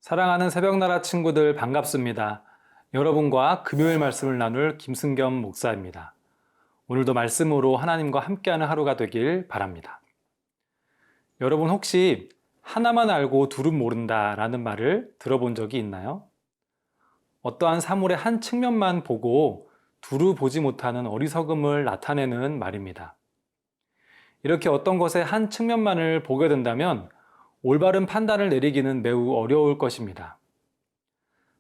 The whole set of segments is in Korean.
사랑하는 새벽나라 친구들 반갑습니다. 여러분과 금요일 말씀을 나눌 김승겸 목사입니다. 오늘도 말씀으로 하나님과 함께하는 하루가 되길 바랍니다. 여러분 혹시 하나만 알고 둘은 모른다 라는 말을 들어본 적이 있나요? 어떠한 사물의 한 측면만 보고 두루 보지 못하는 어리석음을 나타내는 말입니다. 이렇게 어떤 것의 한 측면만을 보게 된다면 올바른 판단을 내리기는 매우 어려울 것입니다.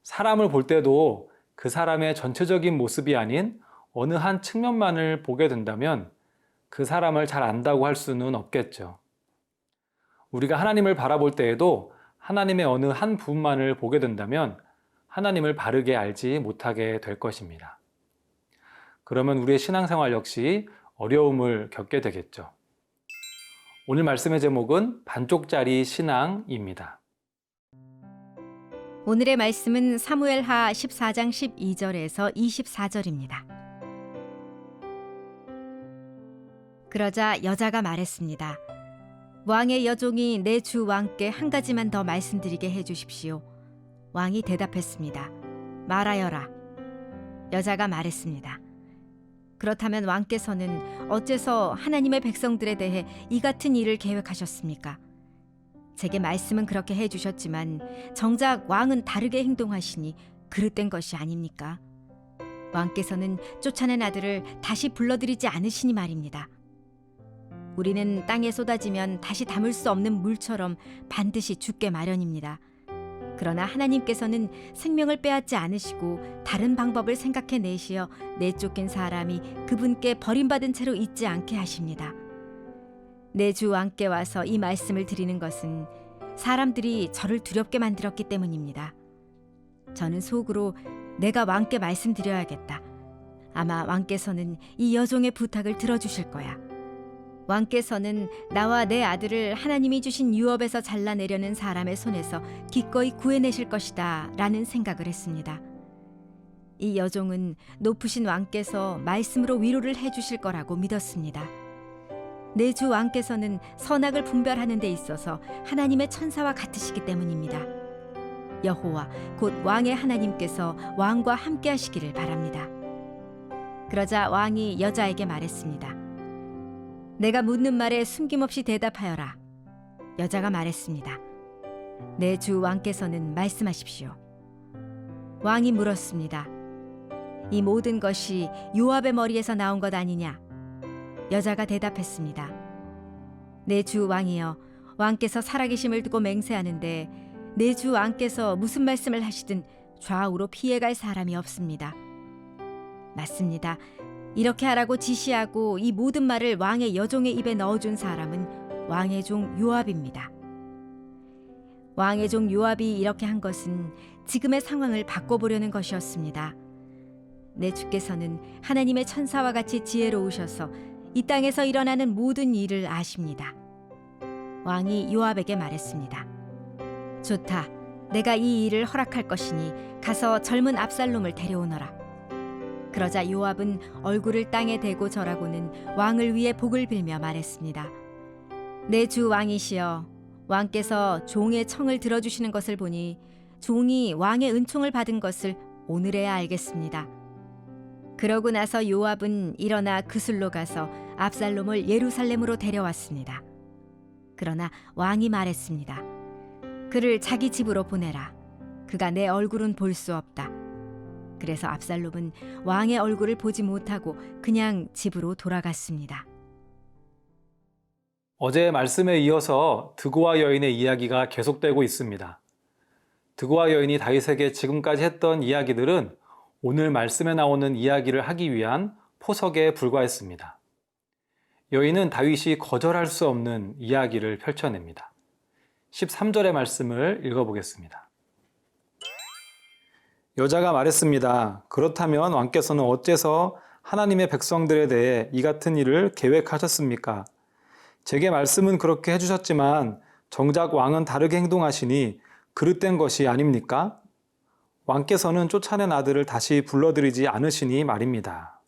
사람을 볼 때도 그 사람의 전체적인 모습이 아닌 어느 한 측면만을 보게 된다면 그 사람을 잘 안다고 할 수는 없겠죠. 우리가 하나님을 바라볼 때에도 하나님의 어느 한 부분만을 보게 된다면 하나님을 바르게 알지 못하게 될 것입니다. 그러면 우리의 신앙생활 역시 어려움을 겪게 되겠죠. 오늘 말씀의 제목은 반쪽짜리 신앙입니다. 오늘의 말씀은 사무엘하 14장 12절에서 24절입니다. 그러자 여자가 말했습니다. 왕의 여종이 내 주 왕께 한 가지만 더 말씀드리게 해주십시오. 왕이 대답했습니다. 말하여라. 여자가 말했습니다. 그렇다면 왕께서는 어째서 하나님의 백성들에 대해 이 같은 일을 계획하셨습니까? 제게 말씀은 그렇게 해주셨지만 정작 왕은 다르게 행동하시니 그릇된 것이 아닙니까? 왕께서는 쫓아낸 아들을 다시 불러들이지 않으시니 말입니다. 우리는 땅에 쏟아지면 다시 담을 수 없는 물처럼 반드시 죽게 마련입니다. 그러나 하나님께서는 생명을 빼앗지 않으시고 다른 방법을 생각해 내시어 내쫓긴 사람이 그분께 버림받은 채로 있지 않게 하십니다. 내 주 왕께 와서 이 말씀을 드리는 것은 사람들이 저를 두렵게 만들었기 때문입니다. 저는 속으로 내가 왕께 말씀드려야겠다. 아마 왕께서는 이 여종의 부탁을 들어주실 거야. 왕께서는 나와 내 아들을 하나님이 주신 유업에서 잘라내려는 사람의 손에서 기꺼이 구해내실 것이다 라는 생각을 했습니다. 이 여종은 높으신 왕께서 말씀으로 위로를 해주실 거라고 믿었습니다. 내 주 왕께서는 선악을 분별하는 데 있어서 하나님의 천사와 같으시기 때문입니다. 여호와 곧 왕의 하나님께서 왕과 함께 하시기를 바랍니다. 그러자 왕이 여자에게 말했습니다. 내가 묻는 말에 숨김없이 대답하여라. 여자가 말했습니다. 내 주 왕께서는 말씀하십시오. 왕이 물었습니다. 이 모든 것이 요압의 머리에서 나온 것 아니냐? 여자가 대답했습니다. 내 주 왕이여, 왕께서 살아계심을 두고 맹세하는데 내 주 왕께서 무슨 말씀을 하시든 좌우로 피해갈 사람이 없습니다. 맞습니다. 이렇게 하라고 지시하고 이 모든 말을 왕의 여종의 입에 넣어준 사람은 왕의 종 요압입니다. 왕의 종 요압이 이렇게 한 것은 지금의 상황을 바꿔보려는 것이었습니다. 내 주께서는 하나님의 천사와 같이 지혜로우셔서 이 땅에서 일어나는 모든 일을 아십니다. 왕이 요압에게 말했습니다. 좋다. 내가 이 일을 허락할 것이니 가서 젊은 압살롬을 데려오너라. 그러자 요압은 얼굴을 땅에 대고 절하고는 왕을 위해 복을 빌며 말했습니다. 내 주 왕이시여, 왕께서 종의 청을 들어주시는 것을 보니 종이 왕의 은총을 받은 것을 오늘에야 알겠습니다. 그러고 나서 요압은 일어나 그술로 가서 압살롬을 예루살렘으로 데려왔습니다. 그러나 왕이 말했습니다. 그를 자기 집으로 보내라. 그가 내 얼굴은 볼 수 없다. 그래서 압살롬은 왕의 얼굴을 보지 못하고 그냥 집으로 돌아갔습니다. 어제의 말씀에 이어서 드고와 여인의 이야기가 계속되고 있습니다. 드고와 여인이 다윗에게 지금까지 했던 이야기들은 오늘 말씀에 나오는 이야기를 하기 위한 포석에 불과했습니다. 여인은 다윗이 거절할 수 없는 이야기를 펼쳐냅니다. 13절의 말씀을 읽어보겠습니다. 여자가 말했습니다. 그렇다면 왕께서는 어째서 하나님의 백성들에 대해 이 같은 일을 계획하셨습니까? 제게 말씀은 그렇게 해주셨지만 정작 왕은 다르게 행동하시니 그릇된 것이 아닙니까? 왕께서는 쫓아낸 아들을 다시 불러들이지 않으시니 말입니다.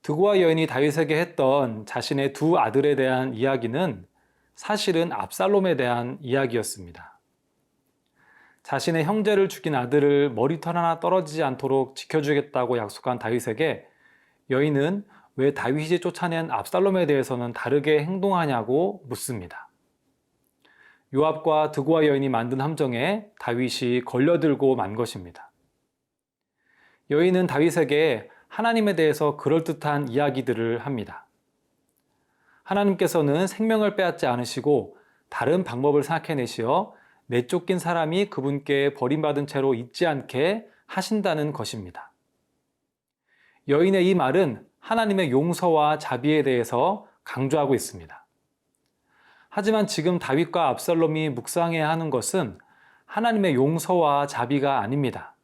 드고와 여인이 다윗에게 했던 자신의 두 아들에 대한 이야기는 사실은 압살롬에 대한 이야기였습니다. 자신의 형제를 죽인 아들을 머리털 하나 떨어지지 않도록 지켜주겠다고 약속한 다윗에게 여인은 왜 다윗이 쫓아낸 압살롬에 대해서는 다르게 행동하냐고 묻습니다. 요압과 드고와 여인이 만든 함정에 다윗이 걸려들고 만 것입니다. 여인은 다윗에게 하나님에 대해서 그럴듯한 이야기들을 합니다. 하나님께서는 생명을 빼앗지 않으시고 다른 방법을 생각해내시어 내쫓긴 사람이 그분께 버림받은 채로 있지 않게 하신다는 것입니다. 여인의 이 말은 하나님의 용서와 자비에 대해서 강조하고 있습니다. 하지만 지금 다윗과 압살롬이 묵상해야 하는 것은 하나님의 용서와 자비가 아닙니다.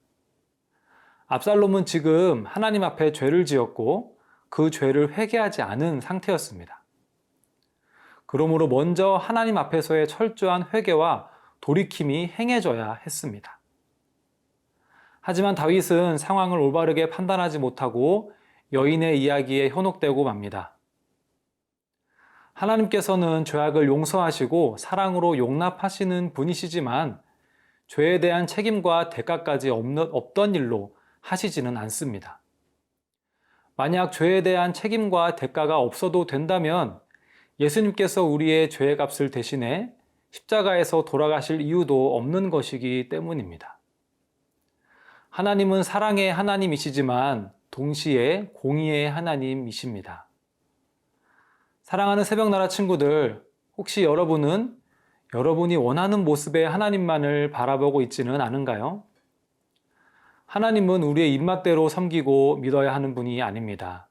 압살롬은 지금 하나님 앞에 죄를 지었고 그 죄를 회개하지 않은 상태였습니다. 그러므로 먼저 하나님 앞에서의 철저한 회개와 돌이킴이 행해져야 했습니다. 하지만 다윗은 상황을 올바르게 판단하지 못하고 여인의 이야기에 현혹되고 맙니다. 하나님께서는 죄악을 용서하시고 사랑으로 용납하시는 분이시지만 죄에 대한 책임과 대가까지 없던 일로 하시지는 않습니다. 만약 죄에 대한 책임과 대가가 없어도 된다면 예수님께서 우리의 죄의 값을 대신해 십자가에서 돌아가실 이유도 없는 것이기 때문입니다. 하나님은 사랑의 하나님이시지만 동시에 공의의 하나님이십니다. 사랑하는 새벽나라 친구들, 혹시 여러분이 원하는 모습의 하나님만을 바라보고 있지는 않은가요? 하나님은 우리의 입맛대로 섬기고 믿어야 하는 분이 아닙니다.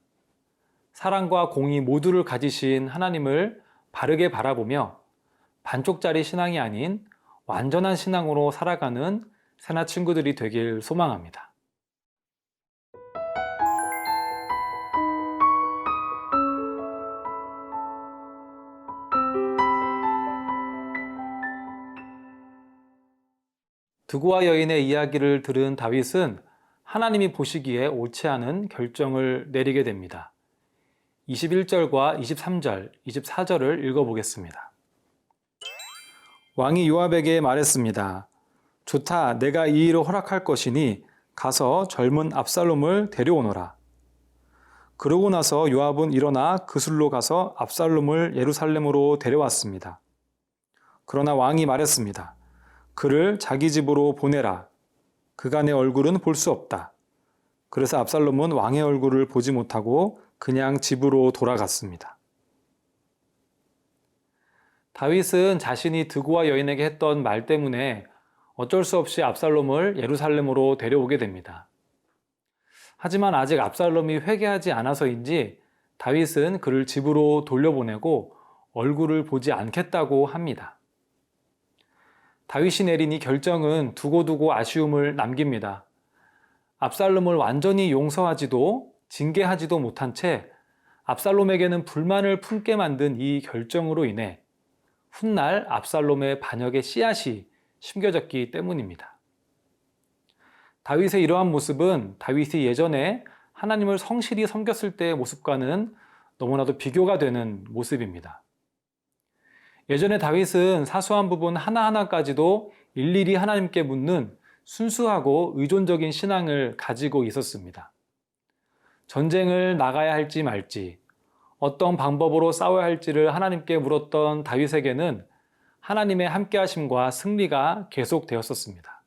사랑과 공의 모두를 가지신 하나님을 바르게 바라보며 반쪽짜리 신앙이 아닌 완전한 신앙으로 살아가는 새나 친구들이 되길 소망합니다. 드고와 여인의 이야기를 들은 다윗은 하나님이 보시기에 옳지 않은 결정을 내리게 됩니다. 21절과 23절, 24절을 읽어보겠습니다. 왕이 요압에게 말했습니다. 좋다, 내가 이 일을 허락할 것이니 가서 젊은 압살롬을 데려오너라. 그러고 나서 요압은 일어나 그술로 가서 압살롬을 예루살렘으로 데려왔습니다. 그러나 왕이 말했습니다. 그를 자기 집으로 보내라. 그가 내 얼굴은 볼 수 없다. 그래서 압살롬은 왕의 얼굴을 보지 못하고 그냥 집으로 돌아갔습니다. 다윗은 자신이 드고와 여인에게 했던 말 때문에 어쩔 수 없이 압살롬을 예루살렘으로 데려오게 됩니다. 하지만 아직 압살롬이 회개하지 않아서인지 다윗은 그를 집으로 돌려보내고 얼굴을 보지 않겠다고 합니다. 다윗이 내린 이 결정은 두고두고 아쉬움을 남깁니다. 압살롬을 완전히 용서하지도 징계하지도 못한 채 압살롬에게는 불만을 품게 만든 이 결정으로 인해 훗날 압살롬의 반역의 씨앗이 심겨졌기 때문입니다. 다윗의 이러한 모습은 다윗이 예전에 하나님을 성실히 섬겼을 때의 모습과는 너무나도 비교가 되는 모습입니다. 예전에 다윗은 사소한 부분 하나하나까지도 일일이 하나님께 묻는 순수하고 의존적인 신앙을 가지고 있었습니다. 전쟁을 나가야 할지 말지, 어떤 방법으로 싸워야 할지를 하나님께 물었던 다윗에게는 하나님의 함께하심과 승리가 계속되었었습니다.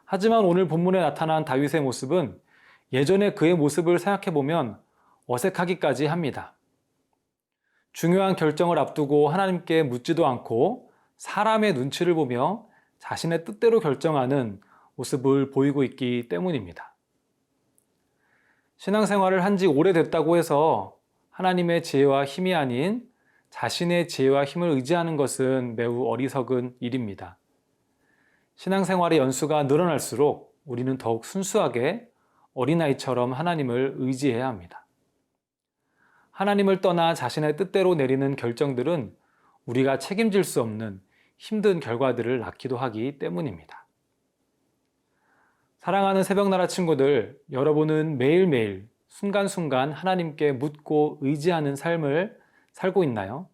하지만 오늘 본문에 나타난 다윗의 모습은 예전에 그의 모습을 생각해보면 어색하기까지 합니다. 중요한 결정을 앞두고 하나님께 묻지도 않고 사람의 눈치를 보며 자신의 뜻대로 결정하는 모습을 보이고 있기 때문입니다. 신앙생활을 한 지 오래됐다고 해서 하나님의 지혜와 힘이 아닌 자신의 지혜와 힘을 의지하는 것은 매우 어리석은 일입니다. 신앙생활의 연수가 늘어날수록 우리는 더욱 순수하게 어린아이처럼 하나님을 의지해야 합니다. 하나님을 떠나 자신의 뜻대로 내리는 결정들은 우리가 책임질 수 없는 힘든 결과들을 낳기도 하기 때문입니다. 사랑하는 새벽나라 친구들, 여러분은 매일매일 순간순간 하나님께 묻고 의지하는 삶을 살고 있나요?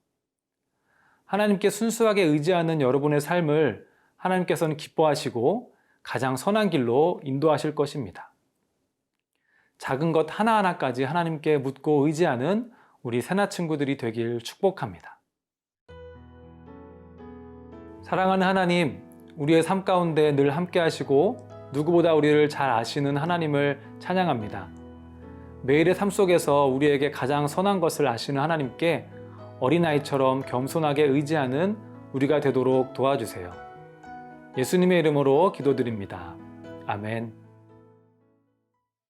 하나님께 순수하게 의지하는 여러분의 삶을 하나님께서는 기뻐하시고 가장 선한 길로 인도하실 것입니다. 작은 것 하나하나까지 하나님께 묻고 의지하는 우리 새나 친구들이 되길 축복합니다. 사랑하는 하나님, 우리의 삶 가운데 늘 함께 하시고 누구보다 우리를 잘 아시는 하나님을 찬양합니다. 매일의 삶 속에서 우리에게 가장 선한 것을 아시는 하나님께 어린아이처럼 겸손하게 의지하는 우리가 되도록 도와주세요. 예수님의 이름으로 기도드립니다. 아멘.